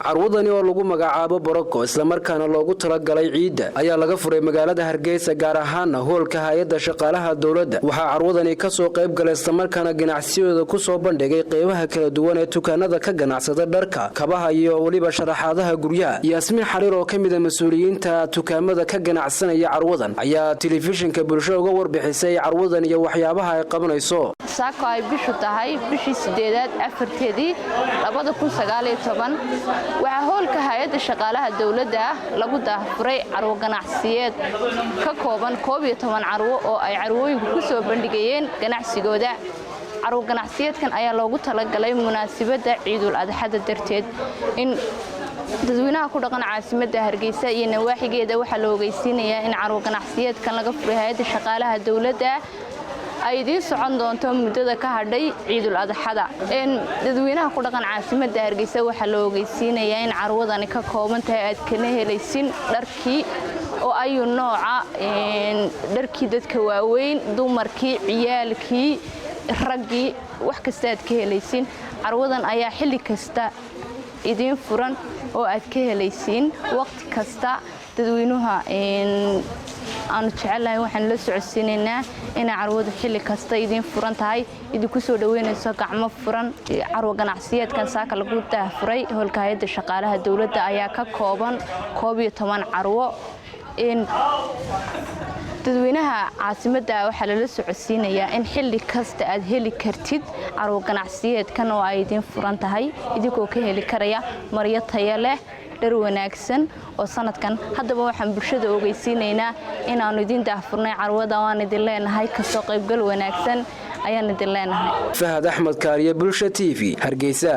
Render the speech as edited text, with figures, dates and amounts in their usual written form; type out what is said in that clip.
carwadani oo lagu magacaabo Boroko isla markaana loogu talagalay ciida ayaa laga furay magaalada Hargeysa gaar ahaan hoolka hay'adda shaqaalaha dawladda waxa carwadani ka soo qayb galay isla markaana ganacsiyada ku soo bandhigay qaybaha kala duwan ee dukaanada ka ganacsada dharka kabaha iyo waliba sharaxaadaha guryaha Yaasmin Xariir oo kamid ah mas'uuliyiinta dukaamada ka ganacsanaya carwadan ayaa telefishinka bulshada uga warbixisay carwadan iyo waxyaabaha ay qabanayso saako ay bishu tahay bishii 8aad afarteedii 2019 waxa hoolka hay'adda shaqaalaha dawladda lagu daafuray carwo ganacsiyeed ka kooban 12 carwo oo ay carwooyinku ku soo bandhigayeen ganacsigooda carwo ganacsiyeedkan ayaa loogu talagalay munaasabadda Ciidul Adxada darteed in dadweynaha ku dhaqan caasimadda Hargeysa iyo nawaaxigeeda waxa loo ogeysiinayaa in carwo ganacsiyeedkan laga furay hay'adda shaqaalaha dawladda ay idin socon doonto muddada ka hadhay Ciidul Adxada dadweynaha ku dhaqan caasimadda Hargeysa waxa loo ogeysiinayaa in carwadani ka kooban tahay aad kana helaysin dharkii oo ay nooca dharkii dadka waaweyn dumarkii ciyaalkii ragii wax kasta aad ka helaysin carwadan ayaa xilli kasta idin furan oo aad ka helaysin waqti kasta dadweynaha aan jecelahay waxaan la socodsiinaynaa in carwadu xilli kasta idin furan tahay idinku soo dhaweynayso gacmo furan carwo ganacsiyeedkan saaka lagu daafuray hoolka hay'adda shaqaalaha dawladda ayaa ka kooban 12 carwo dadweynaha caasimadda waxa la socodsiinayaa in xilli kasta aad heli kartid carwo ganacsiyeedkan oo ay idin furan tahay idinkoo ka heli karaya maryo tayo leh dhar wanaagsan oo sanadkan haddaba waxaan bulshada ogeysiinaynaa inaanu idin daafurnay carwada waan idin leenahay ka soo qaybgal wanaagsan ayaan idin leenahay Fahad Axmed Kaariye Bulsha TV Hargeysa